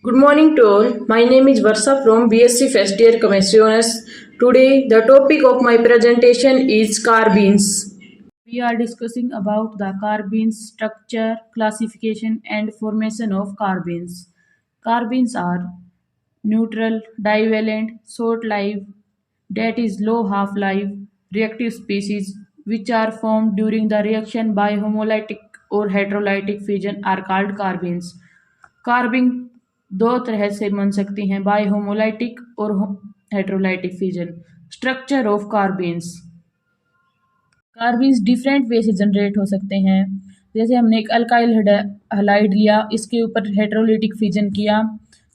Good morning to all. My name is Varsha from BSc First Year Chemistry Honors. Today, the topic of my presentation is carbenes. We are discussing about the carbenes structure, classification, and formation of carbenes. Carbenes are neutral, divalent, short-lived, that is low half-life, reactive species which are formed during the reaction by homolytic or heterolytic fission are called carbenes. कार्बिंग दो तरह से बन सकती हैं by homolytic और heterolytic fission. Structure of carbenes. Carbenes different way से generate हो सकते हैं। जैसे हमने एक अल्काइल हलाइड लिया, इसके ऊपर हेट्रोलाइटिक फिजन किया,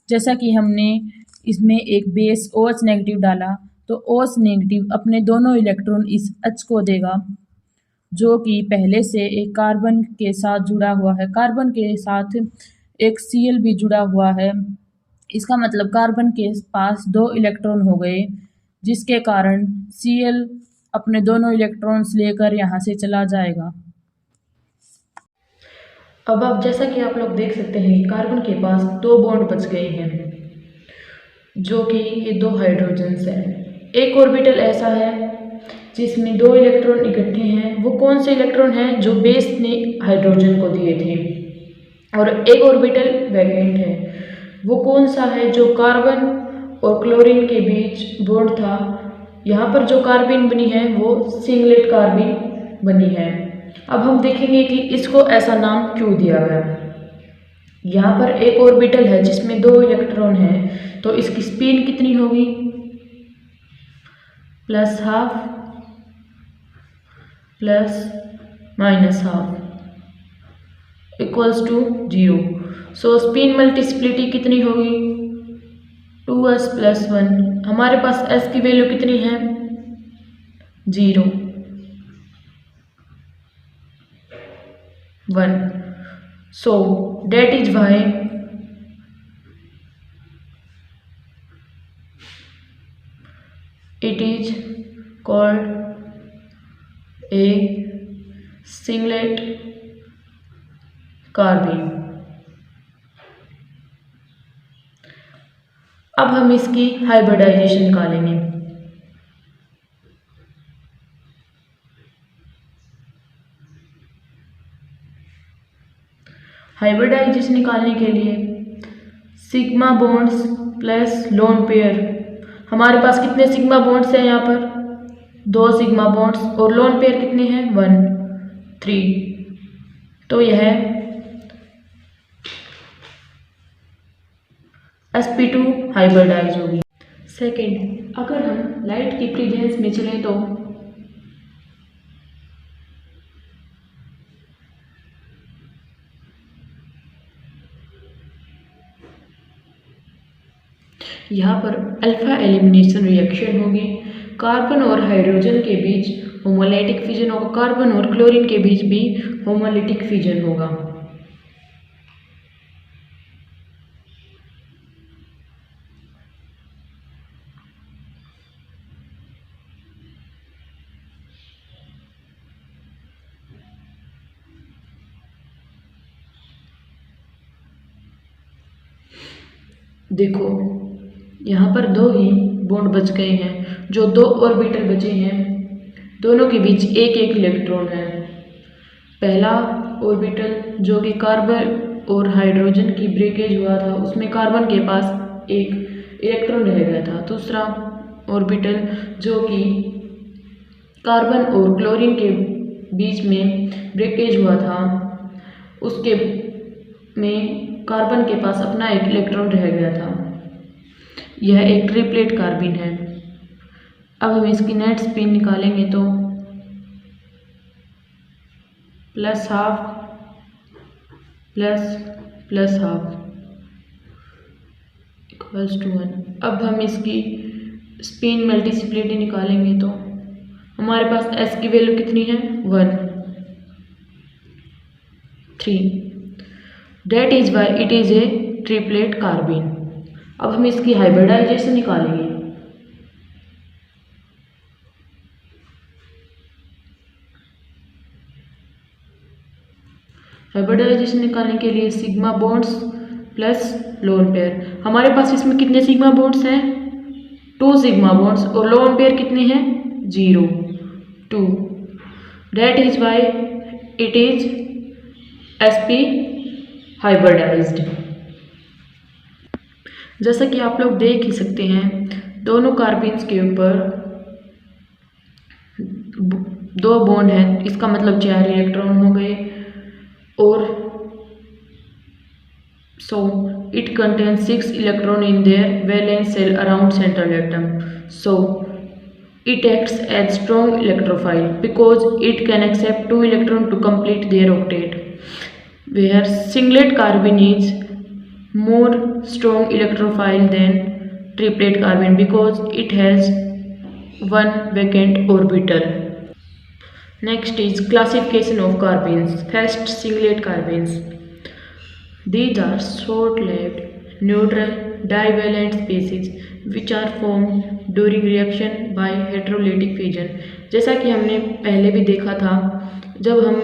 जैसा कि हमने इसमें एक बेस OH नेगेटिव डाला तो OH नेगेटिव अपने दोनों इलेक्ट्रॉन इस H को देगा जो कि पहले से एक कार्बन के साथ जुड़ा हुआ है। कार्बन के साथ एक Cl भी जुड़ा हुआ है। इसका मतलब कार्बन के पास 2 इलेक्ट्रॉन हो गए, जिसके कारण Cl अपने दोनों इलेक्ट्रॉन्स लेकर यहाँ से चला जाएगा। अब जैसा कि आप लोग देख सकते हैं कार्बन के पास 2 बॉन्ड बच गए हैं, जो कि ये 2 हाइड्रोजन्स हैं। एक ऑर्बिटल ऐसा है जिसमें 2 इलेक्ट्रॉन इकट्ठे हैं। वो कौन से इलेक्ट्रॉन हैं? जो बेस ने हाइड्रोजन को दिए थे। और एक ऑर्बिटल वैकेंट है। वो कौन सा है? जो कार्बन और क्लोरीन के बीच बॉन्ड था। यहाँ पर जो कार्बीन बनी है वो सिंगलेट कार्बीन बनी है। अब हम देखेंगे कि इसको ऐसा नाम क्यों दिया गया। यहाँ पर एक ऑर्बिटल है जिसमें 2 इलेक्ट्रॉन हैं, तो इसकी स्पिन कितनी होगी? +½ plus -½ equals two 0। So spin multiplicity कितनी होगी? 2s + 1। हमारे पास s की वैल्यू कितनी है? 0 1। So that is why it is called a singlet carbene. अब हम इसकी हाइब्रिडाइजेशन निकालेंगे। हाइब्रिडाइजेशन निकालने के लिए sigma bonds plus lone pair. हमारे पास कितने सिग्मा बॉन्ड्स हैं? यहाँ पर 2 सिग्मा बॉन्ड्स और लोन पेयर कितने हैं? 1 3। तो यह sp2 हाइब्रिडाइज होगी। सेकेंड, अगर हम लाइट की प्रेजेंस में चलें तो यहाँ पर अल्फा एलिमिनेशन रिएक्शन होगी। कार्बन और हाइड्रोजन के बीच होमोलाइटिक फिजन होगा। कार्बन और क्लोरीन के बीच भी होमोलाइटिक फिजन होगा। देखो यहाँ पर 2 ही बॉन्ड बच गए हैं। जो 2 ऑर्बिटल बचे हैं, दोनों के बीच एक एक इलेक्ट्रॉन है। पहला ऑर्बिटल जो कि कार्बन और हाइड्रोजन की ब्रेकेज हुआ था, उसमें कार्बन के पास एक इलेक्ट्रॉन रह गया था। दूसरा ऑर्बिटल जो कि कार्बन और क्लोरीन के बीच में ब्रेकेज हुआ था, उसके में कार्बन के पास अपना एक इलेक्ट्रॉन रह गया था। यह एक ट्रिपलेट कार्बीन है। अब हम इसकी नेट स्पिन निकालेंगे तो +½ प्लस +½ इक्वल्स टू 1। अब हम इसकी स्पिन मल्टीप्लिसिटी निकालेंगे तो हमारे पास s की वैल्यू कितनी है? 1 3। That is why it is a triplet carbene. अब हम इसकी हाइब्रिडाइजेशन निकालेंगे। हाइब्रिडाइजेशन निकालने के लिए sigma bonds plus lone pair. हमारे पास इसमें कितने सिग्मा बॉन्ड्स हैं? 2 सिग्मा बॉन्ड्स, और लोन पेयर कितने हैं? 0 2। That is why it is sp hybridised. जैसा कि आप लोग देख ही सकते हैं, दोनों कार्बिन्स के ऊपर 2 बॉन्ड हैं, इसका मतलब 4 इलेक्ट्रॉन हो गए। और so it contains 6 electron in their valence shell around central atom. So it acts as strong electrophile because it can accept 2 electrons to complete their octet, where singlet carbene is more strong electrophile than triplet carbene because it has 1 vacant orbital. Next is classification of carbenes. First, singlet carbenes. These are short-lived, neutral, divalent species which are formed during reaction by heterolytic fission. जैसा कि हमने पहले भी देखा था, जब हम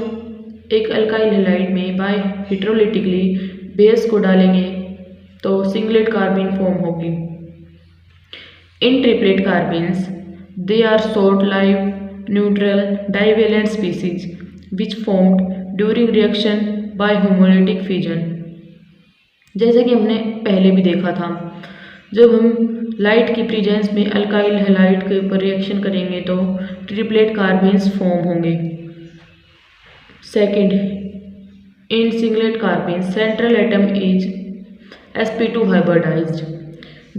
एक अल्काइल हैलाइड में बाय हेटेरोलिटिकली बेस को डालेंगे तो सिंगलेट कार्बीन फॉर्म होगी। In triplet carbenes they are short-lived, neutral, divalent species which formed during reaction by homolytic fission. जैसे कि हमने पहले भी देखा था, जब हम लाइट की प्रेजेंस में अल्काइल हैलाइड के ऊपर रिएक्शन करेंगे तो ट्रिपलेट कार्बीन्स फॉर्म होंगे। Second, in singlet carbene central atom is sp2 hybridized,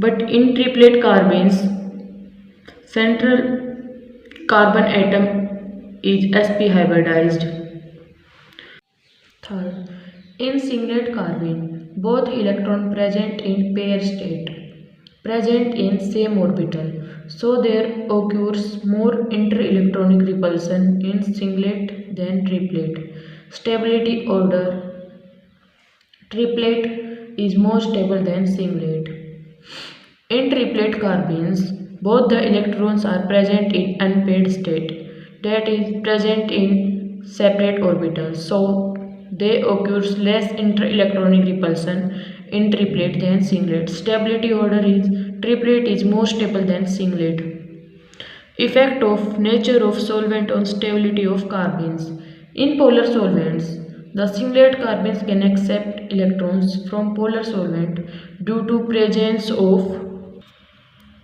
but in triplet carbenes central carbon atom is sp hybridized. Third, in singlet carbene both electron present in pair state present in same orbital, so there occurs more interelectronic repulsion in singlet than triplet. Stability order, triplet is more stable than singlet. In triplet carbenes both the electrons are present in unpaired state, that is present in separate orbitals, so they occurs less interelectronic repulsion in triplet than singlet. Stability order is triplet is more stable than singlet. Effect of nature of solvent on stability of carbenes. In polar solvents, the singlet carbenes can accept electrons from polar solvent due to presence of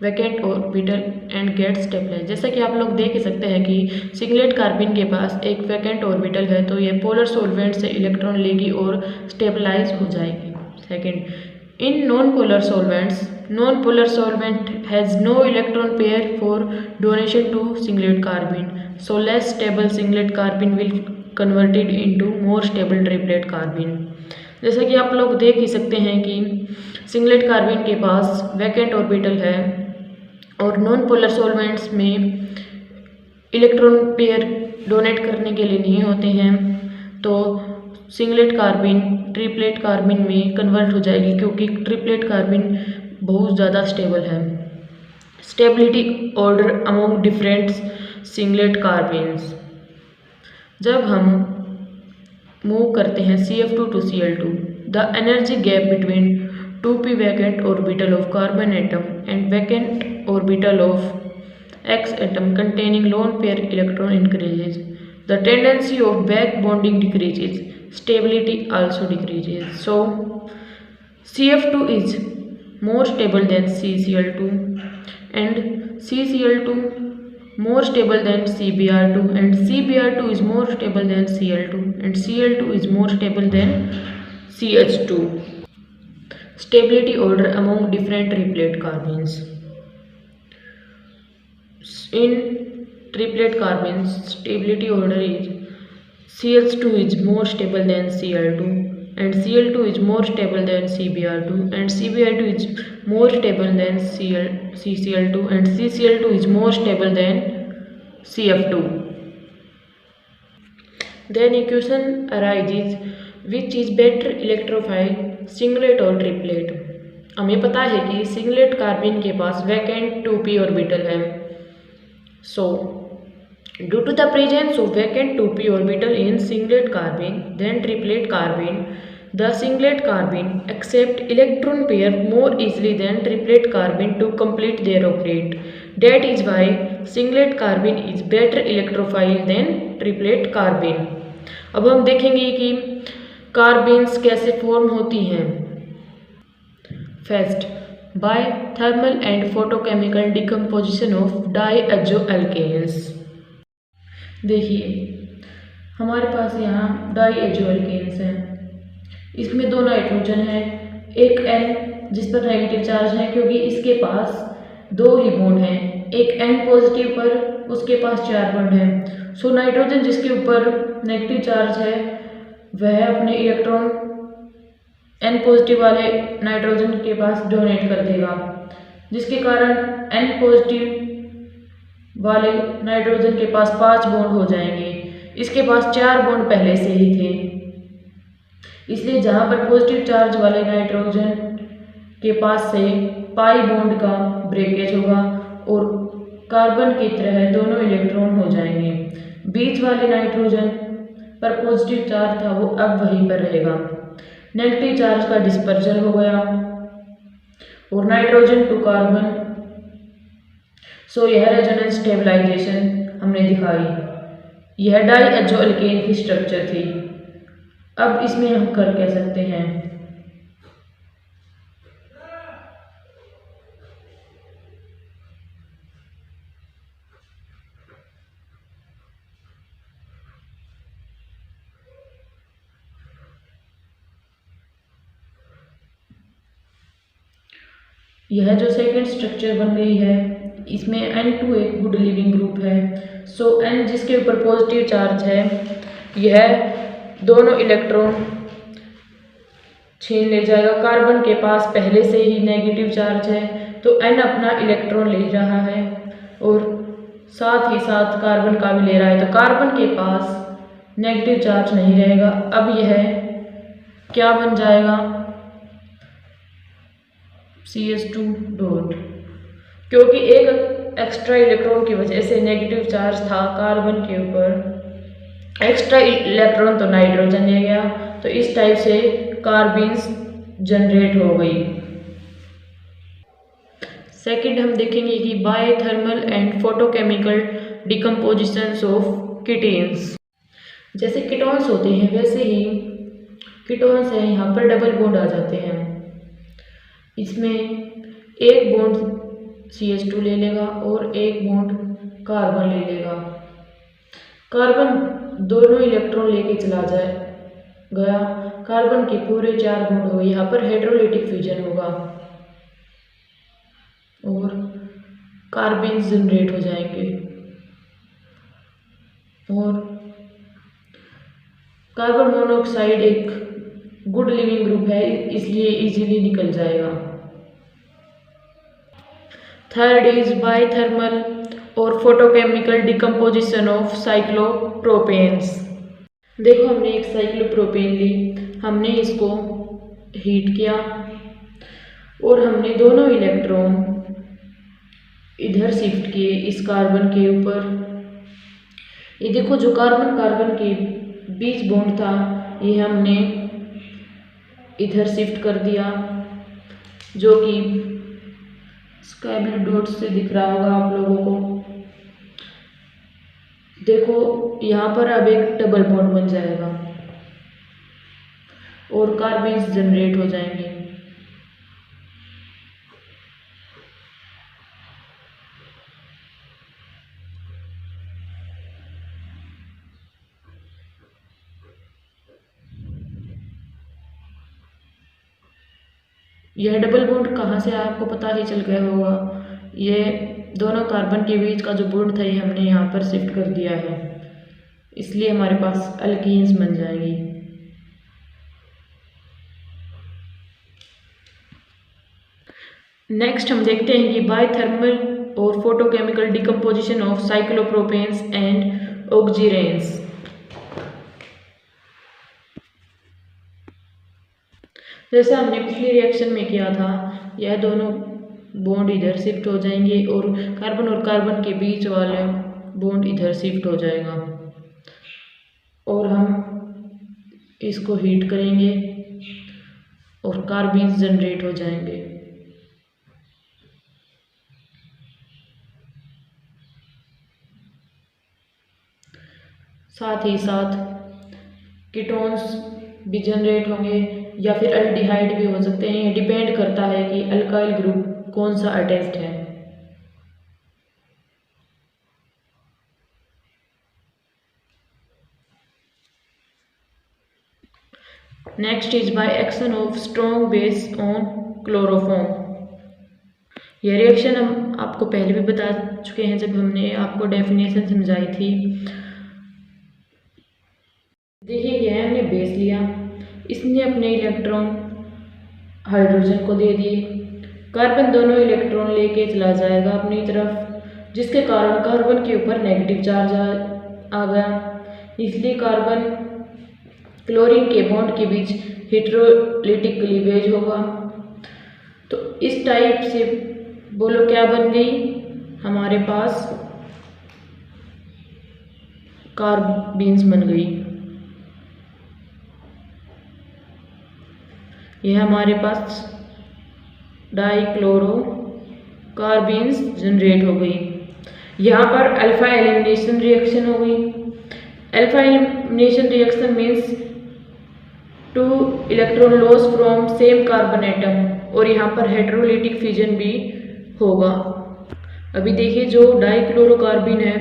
vacant orbital and get stabilise. जैसा कि आप लोग देख सकते हैं कि singlet carbene के पास एक वैकेंट ऑर्बिटल है, तो ये पोलर सॉल्वेंट से इलेक्ट्रॉन लेगी और स्टेबलाइज हो जाएगी। Second, in non polar solvent has no electron pair for donation to singlet carbene, so less stable singlet carbene will converted into more stable triplet carbene. जैसा कि आप लोग देख ही सकते हैं कि सिंगलेट कार्बीन के पास वैकेंट ऑर्बिटल है और नॉन पोलर सॉल्वेंट्स में इलेक्ट्रॉन पेयर डोनेट करने के लिए नहीं होते हैं, तो सिंगलेट कार्बीन ट्रिपलेट कार्बीन में कन्वर्ट हो जाएगी क्योंकि ट्रिपलेट कार्बीन बहुत ज़्यादा स्टेबल है। Stability order among different singlet carbenes. जब हम मूव करते हैं CF2 to Cl2, the energy gap between 2p vacant orbital of carbon atom and vacant orbital of X atom containing lone pair electron increases. The tendency of back bonding decreases. Stability also decreases. So CF2 is more stable than CCl2 and CCl2 more stable than CBr2 and CBr2 is more stable than Cl2 and Cl2 is more stable than CH2. Stability order among different triplet carbenes. In triplet carbenes, stability order is CH2 is more stable than Cl2 and Cl2 is more stable than CBr2 and CBr2 is more stable than CCl2 and CCl2 is more stable than CF2. Then equation arises, which is better electrophile, singlet और triplet. हमें पता है कि singlet carbene के पास vacant 2p orbital है, so due to the presence of vacant 2p orbital in singlet carbene than triplet carbene The singlet carbene accept electron pair more easily than triplet carbene to complete their orbit. That is why singlet carbene is better electrophile than triplet carbene. अब हम देखेंगे कि कार्बेन्स कैसे form होती हैं. First, by thermal and photochemical decomposition of diazoalkanes. देखिए हमारे पास यहाँ डाईएजोअल्केन्स हैं. इसमें दो नाइट्रोजन है, एक N जिस पर नेगेटिव चार्ज है क्योंकि इसके पास दो ही बॉन्ड हैं. एक N पॉजिटिव पर उसके पास 4 बॉन्ड हैं. सो नाइट्रोजन जिसके ऊपर नेगेटिव चार्ज है वह अपने इलेक्ट्रॉन N पॉजिटिव वाले नाइट्रोजन के पास डोनेट कर देगा, जिसके कारण N पॉजिटिव वाले नाइट्रोजन के पास 5 बॉन्ड हो जाएंगे. इसके पास 4 बॉन्ड पहले से ही थे, इसलिए जहाँ पर पॉजिटिव चार्ज वाले नाइट्रोजन के पास से पाई बॉन्ड का ब्रेकेज होगा और कार्बन की तरह दोनों इलेक्ट्रॉन हो जाएंगे. बीच वाले नाइट्रोजन पर पॉजिटिव चार्ज था वो अब वहीं पर रहेगा. नेगेटिव चार्ज का डिस्पर्जल हो गया और नाइट्रोजन टू कार्बन. सो यह रेजोनेंस स्टेबलाइजेशन हमने दिखाई. यह डाईएजोअल्केन की स्ट्रक्चर थी. अब इसमें हम कर कह सकते हैं. यह जो सेकेंड स्ट्रक्चर बन गई है इसमें N2 एक गुड लिविंग ग्रुप है. सो N जिसके ऊपर पॉजिटिव चार्ज है यह दोनों इलेक्ट्रॉन छीन ले जाएगा. कार्बन के पास पहले से ही नेगेटिव चार्ज है तो N अपना इलेक्ट्रॉन ले रहा है और साथ ही साथ कार्बन का भी ले रहा है, तो कार्बन के पास नेगेटिव चार्ज नहीं रहेगा. अब यह क्या बन जाएगा, CH2 डॉट, क्योंकि एक एक्स्ट्रा इलेक्ट्रॉन की वजह से नेगेटिव चार्ज था कार्बन के ऊपर, एक्स्ट्रा इलेक्ट्रॉन तो नाइट्रोजन ले गया, तो इस टाइप से कार्बीन्स जनरेट हो गई. सेकंड हम देखेंगे कि biothermal and photochemical डिकम्पोजिशंस of ketones. जैसे कीटोन्स होते हैं वैसे ही कीटोन्स हैं, यहाँ पर डबल बॉन्ड आ जाते हैं. इसमें एक बॉन्ड CH2 ले लेगा और एक बॉन्ड कार्बन ले लेगा. कार्बन दोनों इलेक्ट्रॉन लेके चला गया. कार्बन के पूरे 4 बॉन्ड हो गए. यहाँ पर हाइड्रोलाइटिक फ्यूजन होगा और कार्बेन्स जनरेट हो जाएंगे और कार्बन मोनोऑक्साइड एक गुड लिविंग ग्रुप है इसलिए इजीली निकल जाएगा. थर्ड इज बायोथर्मल और फोटोकेमिकल डिकम्पोजिशन ऑफ साइक्लोप्रोपेन्स. देखो हमने एक साइक्लोप्रोपेन ली, हमने इसको हीट किया और हमने दोनों इलेक्ट्रॉन इधर शिफ्ट किए इस कार्बन के ऊपर. ये देखो जो कार्बन कार्बन के बीच बॉन्ड था ये हमने इधर शिफ्ट कर दिया, जो कि स्काई ब्लू डॉट से दिख रहा होगा आप लोगों को. देखो यहाँ पर अब एक डबल बॉन्ड बन जाएगा और कार्बेन्स जनरेट हो जाएंगे. यह डबल बॉन्ड कहाँ से आपको पता ही चल गया होगा, ये दोनों कार्बन के बीच का जो बॉन्ड था ये हमने यहाँ पर शिफ्ट कर दिया है, इसलिए हमारे पास अल्कीन्स बन जाएंगी. नेक्स्ट हम देखते हैं कि बायोथर्मल और फोटोकेमिकल डिकम्पोजिशन ऑफ साइक्लोप्रोपेन्स एंड ऑक्सीरेंस. जैसे हमने पिछले रिएक्शन में किया था, यह दोनों बॉन्ड इधर शिफ्ट हो जाएंगे और कार्बन के बीच वाले बॉन्ड इधर शिफ्ट हो जाएगा और हम इसको हीट करेंगे और कार्बीन्स जनरेट हो जाएंगे। साथ ही साथ कीटोन्स भी जनरेट होंगे या फिर अल्डिहाइड भी हो सकते हैं। ये डिपेंड करता है कि अल्काइल ग्रुप कौन सा अटैच्ड है। Next is by action of strong base on chloroform. यह रिएक्शन हम आपको पहले भी बता चुके हैं जब हमने आपको डेफिनेशन समझाई थी। देखिए यह हमने बेस लिया, इसने अपने इलेक्ट्रॉन हाइड्रोजन को दे दिए, कार्बन दोनों इलेक्ट्रॉन लेके चला जाएगा अपनी तरफ, जिसके कारण कार्बन के ऊपर नेगेटिव चार्ज आ गया। इसलिए कार्बन क्लोरीन के बॉन्ड के बीच हेटेरोलिटिक क्लीवेज होगा। तो इस टाइप से बोलो क्या बन गई हमारे पास, कार्बीन्स बन गई। यह हमारे पास डाइक्लोरो कार्बीन्स जनरेट हो गई। यहाँ पर अल्फा एलिमिनेशन रिएक्शन हो गई। Alpha elimination reaction means 2 electron loss from same carbon atom, और यहाँ पर हेटेरोलिटिक फ्यूजन भी होगा। अभी देखिए जो डाइक्लोरोकार्बिन है,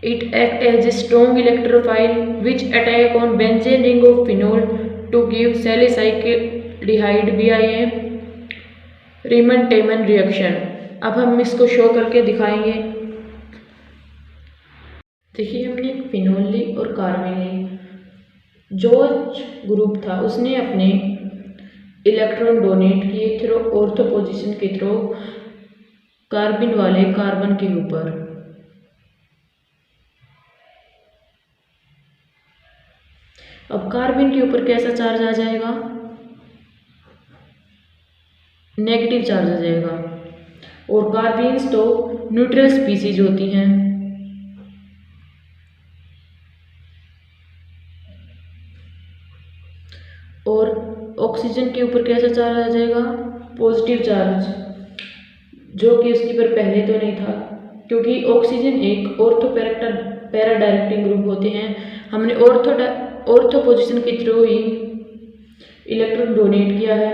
it act as a strong electrophile which attack on benzene ring of phenol to give salicylaldehyde BiA Reimer Tiemann reaction. अब हम इसको शो करके दिखाएंगे। देखिए हमने एक फिनोल ली और कार्बिन ली। जो ग्रुप था उसने अपने इलेक्ट्रॉन डोनेट किए थ्रू ऑर्थो पोजीशन के थ्रू कार्बिन वाले कार्बन के ऊपर। अब कार्बिन के ऊपर कैसा चार्ज आ जाएगा, नेगेटिव चार्ज आ जाएगा। और कार्बीन्स तो न्यूट्रल स्पीसीज होती हैं। और ऑक्सीजन के ऊपर कैसा चार्ज आ जाएगा, पॉजिटिव चार्ज, जो कि उसके पर पहले तो नहीं था, क्योंकि ऑक्सीजन एक ऑर्थो पैरा डायरेक्टिंग ग्रुप होते हैं। हमने ऑर्थो पोजीशन के थ्रू ही इलेक्ट्रॉन डोनेट किया है।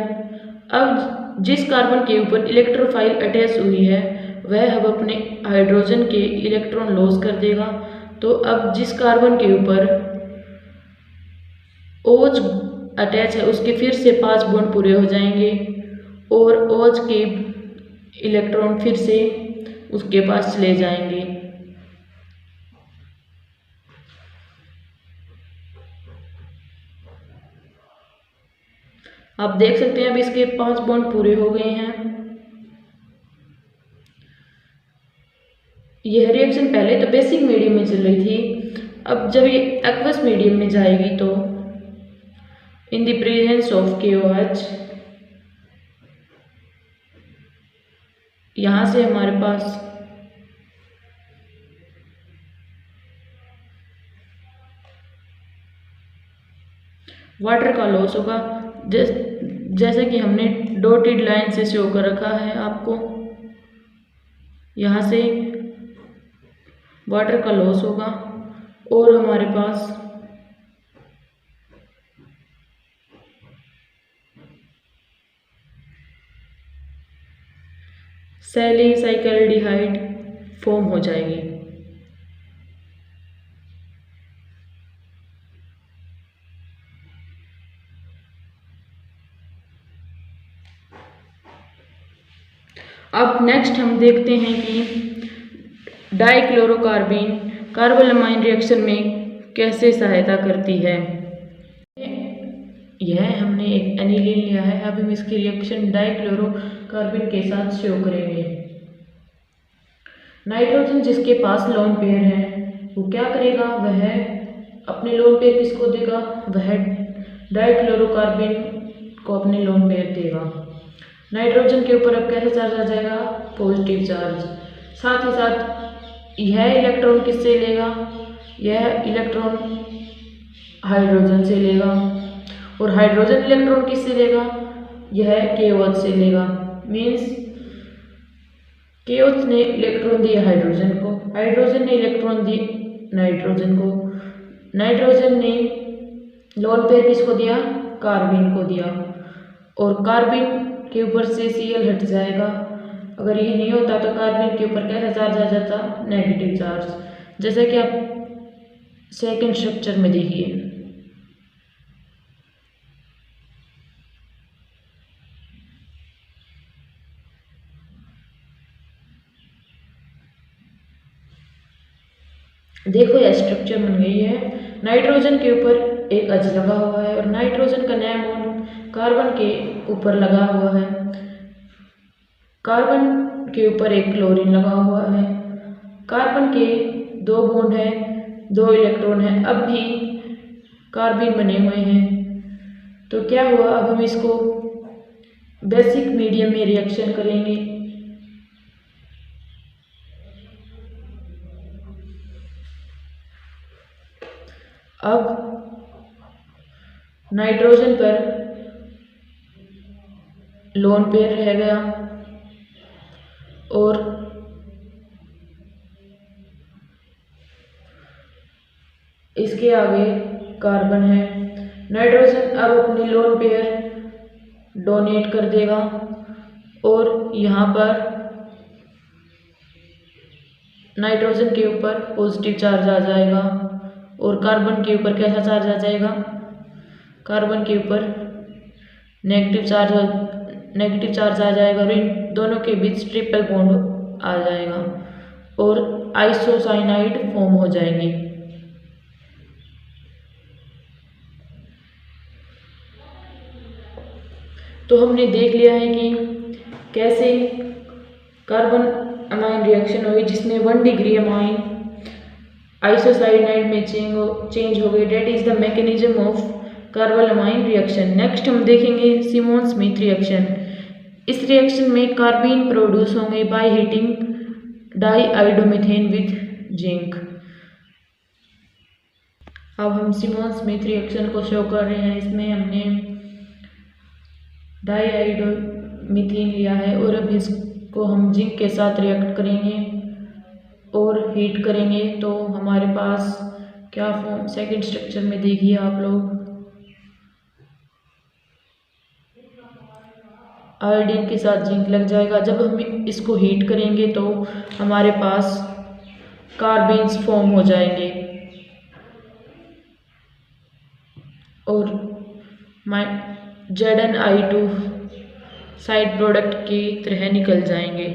अब जिस कार्बन के ऊपर इलेक्ट्रोफाइल अटैच हुई है वह अब अपने हाइड्रोजन के इलेक्ट्रॉन लॉस कर देगा। तो अब जिस कार्बन के ऊपर OH अटैच है उसके फिर से 5 बॉन्ड पूरे हो जाएंगे और OH के इलेक्ट्रॉन फिर से उसके पास चले जाएंगे। आप देख सकते हैं अब इसके 5 बॉन्ड पूरे हो गए हैं। यह रिएक्शन पहले तो बेसिक मीडियम में चल रही थी, अब जब ये एक्वस मीडियम में जाएगी तो in the presence of KOH यहाँ से हमारे पास वाटर का लॉस होगा। जैसे कि हमने डॉटेड लाइन से शो कर रखा है आपको, यहाँ से वाटर का लॉस होगा और हमारे पास सैलिसाइल्डिहाइड फॉर्म हो जाएगी। अब नेक्स्ट हम देखते हैं कि डाइक्लोरोकार्बिन कार्बोलमाइन रिएक्शन में कैसे सहायता करती है। यह हमने एक एनिलीन लिया है, अब हम इसकी रिएक्शन डाइक्लोरोकार्बिन के साथ शो करेंगे। नाइट्रोजन जिसके पास लोन पेयर है वो क्या करेगा, वह अपने लोन पेयर किसको देगा, वह डाइक्लोरोकार्बिन को अपने लोन पेयर देगा। नाइट्रोजन के ऊपर अब कैसा चार्ज आ जाएगा, पॉजिटिव चार्ज। साथ ही साथ यह इलेक्ट्रॉन किससे लेगा, यह इलेक्ट्रॉन हाइड्रोजन से लेगा और हाइड्रोजन इलेक्ट्रॉन किससे लेगा, यह KOH से लेगा। मीन्स KOH ने इलेक्ट्रॉन दिए हाइड्रोजन को, हाइड्रोजन ने इलेक्ट्रॉन दिए नाइट्रोजन को, नाइट्रोजन ने लोन पेयर किसको दिया, कार्बिन को दिया, और कार्बिन के ऊपर से Cl हट जाएगा। अगर ये नहीं होता तो कार्बिन के ऊपर कैसा चार्ज आ जाता, नेगेटिव चार्ज, जैसे कि आप सेकंड स्ट्रक्चर में देखिए। देखो यह स्ट्रक्चर बन गई है, नाइट्रोजन के ऊपर एक H लगा हुआ है और नाइट्रोजन का नया बॉन्ड कार्बन के ऊपर लगा हुआ है, कार्बन के ऊपर एक क्लोरीन लगा हुआ है, कार्बन के 2 बॉन्ड है, 2 इलेक्ट्रॉन है, अब भी कार्बिन बने हुए हैं। तो क्या हुआ, अब हम इसको बेसिक मीडियम में रिएक्शन करेंगे। अब नाइट्रोजन पर लोन पेयर रह गया और इसके आगे कार्बन है। नाइट्रोजन अब अपनी लोन पेयर डोनेट कर देगा और यहाँ पर नाइट्रोजन के ऊपर पॉजिटिव चार्ज आ जाएगा और कार्बन के ऊपर कैसा चार्ज आ जाएगा, कार्बन के ऊपर नेगेटिव चार्ज आ जाएगा और इन दोनों के बीच ट्रिपल बॉन्ड आ जाएगा और आइसोसाइनाइड फॉर्म हो जाएंगे। तो हमने देख लिया है कि कैसे कार्बन अमाइन रिएक्शन हुई जिसमें 1 डिग्री अमाइन आइसोसाइनाइड में चेंज हो गई। That is the mechanism of carbon amine reaction. Next हम देखेंगे सिमोन स्मिथ रिएक्शन। इस रिएक्शन में कार्बिन प्रोड्यूस होंगे by heating diiodomethane with zinc. अब हम सिमोन स्मिथ रिएक्शन को शो कर रहे हैं। इसमें हमने डाईआइडोमीथेन लिया है और अब इसको हम जिंक के साथ रिएक्ट करेंगे और हीट करेंगे तो हमारे पास क्या फॉर्म, सेकंड स्ट्रक्चर में देखिए आप लोग, आयोडीन के साथ जिंक लग जाएगा। जब हम इसको हीट करेंगे तो हमारे पास कार्बिन्स फॉर्म हो जाएंगे और ZnI2 साइड प्रोडक्ट की तरह निकल जाएंगे।